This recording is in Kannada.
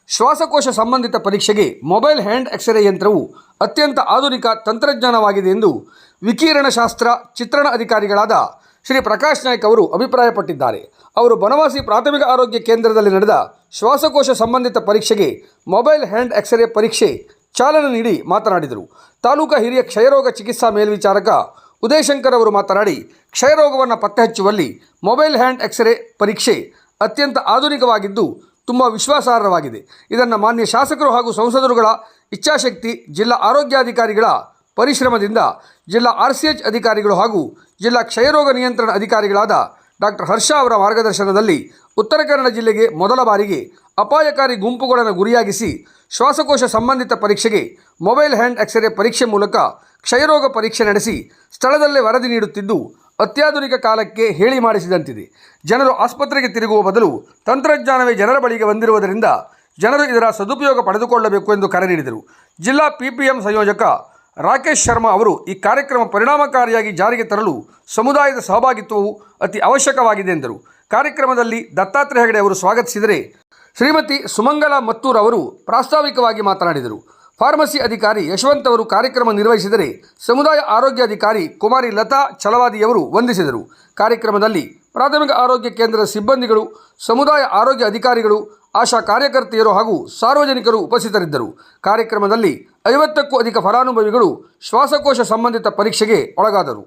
ಶ್ವಾಸಕೋಶ ಸಂಬಂಧಿತ ಪರೀಕ್ಷೆಗೆ ಮೊಬೈಲ್ ಹ್ಯಾಂಡ್ ಎಕ್ಸ್ರೇ ಯಂತ್ರವು ಅತ್ಯಂತ ಆಧುನಿಕ ತಂತ್ರಜ್ಞಾನವಾಗಿದೆ ಎಂದು ವಿಕಿರಣಶಾಸ್ತ್ರ ಚಿತ್ರಣ ಅಧಿಕಾರಿಗಳಾದ ಶ್ರೀ ಪ್ರಕಾಶ್ ನಾಯ್ಕ್ ಅವರು ಅಭಿಪ್ರಾಯಪಟ್ಟಿದ್ದಾರೆ. ಅವರು ಬನವಾಸಿ ಪ್ರಾಥಮಿಕ ಆರೋಗ್ಯ ಕೇಂದ್ರದಲ್ಲಿ ನಡೆದ ಶ್ವಾಸಕೋಶ ಸಂಬಂಧಿತ ಪರೀಕ್ಷೆಗೆ ಮೊಬೈಲ್ ಹ್ಯಾಂಡ್ ಎಕ್ಸ್ರೇ ಪರೀಕ್ಷೆ ಚಾಲನೆ ನೀಡಿ ಮಾತನಾಡಿದರು. ತಾಲೂಕಾ ಹಿರಿಯ ಕ್ಷಯರೋಗ ಚಿಕಿತ್ಸಾ ಮೇಲ್ವಿಚಾರಕ ಉದಯಶಂಕರ್ ಅವರು ಮಾತನಾಡಿ, ಕ್ಷಯರೋಗವನ್ನು ಪತ್ತೆ ಹಚ್ಚುವಲ್ಲಿ ಮೊಬೈಲ್ ಹ್ಯಾಂಡ್ ಎಕ್ಸ್ರೇ ಪರೀಕ್ಷೆ ಅತ್ಯಂತ ಆಧುನಿಕವಾಗಿದ್ದು ತುಂಬ ವಿಶ್ವಾಸಾರ್ಹವಾಗಿದೆ. ಇದನ್ನು ಮಾನ್ಯ ಶಾಸಕರು ಹಾಗೂ ಸಂಸದರುಗಳ ಇಚ್ಛಾಶಕ್ತಿ, ಜಿಲ್ಲಾ ಆರೋಗ್ಯಾಧಿಕಾರಿಗಳ ಪರಿಶ್ರಮದಿಂದ ಜಿಲ್ಲಾ RCH ಅಧಿಕಾರಿಗಳು ಹಾಗೂ ಜಿಲ್ಲಾ ಕ್ಷಯರೋಗ ನಿಯಂತ್ರಣ ಅಧಿಕಾರಿಗಳಾದ ಡಾಕ್ಟರ್ ಹರ್ಷ ಅವರ ಮಾರ್ಗದರ್ಶನದಲ್ಲಿ ಉತ್ತರ ಕನ್ನಡ ಜಿಲ್ಲೆಗೆ ಮೊದಲ ಬಾರಿಗೆ ಅಪಾಯಕಾರಿ ಗುಂಪುಗಳನ್ನು ಗುರಿಯಾಗಿಸಿ ಶ್ವಾಸಕೋಶ ಸಂಬಂಧಿತ ಪರೀಕ್ಷೆಗೆ ಮೊಬೈಲ್ ಹ್ಯಾಂಡ್ ಎಕ್ಸ್ರೇ ಪರೀಕ್ಷೆ ಮೂಲಕ ಕ್ಷಯರೋಗ ಪರೀಕ್ಷೆ ನಡೆಸಿ ಸ್ಥಳದಲ್ಲೇ ವರದಿ ನೀಡುತ್ತಿದ್ದು ಅತ್ಯಾಧುನಿಕ ಕಾಲಕ್ಕೆ ಹೇಳಿ ಮಾಡಿಸಿದಂತಿದೆ. ಜನರು ಆಸ್ಪತ್ರೆಗೆ ತಿರುಗುವ ಬದಲು ತಂತ್ರಜ್ಞಾನವೇ ಜನರ ಬಳಿಗೆ ಬಂದಿರುವುದರಿಂದ ಜನರು ಇದರ ಸದುಪಯೋಗ ಪಡೆದುಕೊಳ್ಳಬೇಕು ಎಂದು ಕರೆ ನೀಡಿದರು. ಜಿಲ್ಲಾ PPM ಸಂಯೋಜಕ ರಾಕೇಶ್ ಶರ್ಮಾ ಅವರು ಈ ಕಾರ್ಯಕ್ರಮ ಪರಿಣಾಮಕಾರಿಯಾಗಿ ಜಾರಿಗೆ ತರಲು ಸಮುದಾಯದ ಸಹಭಾಗಿತ್ವವು ಅತಿ ಅವಶ್ಯಕವಾಗಿದೆ ಎಂದರು. ಕಾರ್ಯಕ್ರಮದಲ್ಲಿ ದತ್ತಾತ್ರೇಯ ಹೆಗಡೆ ಅವರು ಸ್ವಾಗತಿಸಿದರೆ, ಶ್ರೀಮತಿ ಸುಮಂಗಲ ಮತ್ತೂರ್ ಅವರು ಪ್ರಾಸ್ತಾವಿಕವಾಗಿ ಮಾತನಾಡಿದರು. ಫಾರ್ಮಸಿ ಅಧಿಕಾರಿ ಯಶವಂತ್ ಅವರು ಕಾರ್ಯಕ್ರಮ ನಿರ್ವಹಿಸಿದರೆ, ಸಮುದಾಯ ಆರೋಗ್ಯ ಅಧಿಕಾರಿ ಕುಮಾರಿ ಲತಾ ಛಲವಾದಿಯವರು ವಂದಿಸಿದರು. ಕಾರ್ಯಕ್ರಮದಲ್ಲಿ ಪ್ರಾಥಮಿಕ ಆರೋಗ್ಯ ಕೇಂದ್ರದ ಸಿಬ್ಬಂದಿಗಳು, ಸಮುದಾಯ ಆರೋಗ್ಯ ಅಧಿಕಾರಿಗಳು, ಆಶಾ ಕಾರ್ಯಕರ್ತೆಯರು ಹಾಗೂ ಸಾರ್ವಜನಿಕರು ಉಪಸ್ಥಿತರಿದ್ದರು. ಕಾರ್ಯಕ್ರಮದಲ್ಲಿ 50ಕ್ಕೂ ಅಧಿಕ ಫಲಾನುಭವಿಗಳು ಶ್ವಾಸಕೋಶ ಸಂಬಂಧಿತ ಪರೀಕ್ಷೆಗೆ ಒಳಗಾದರು.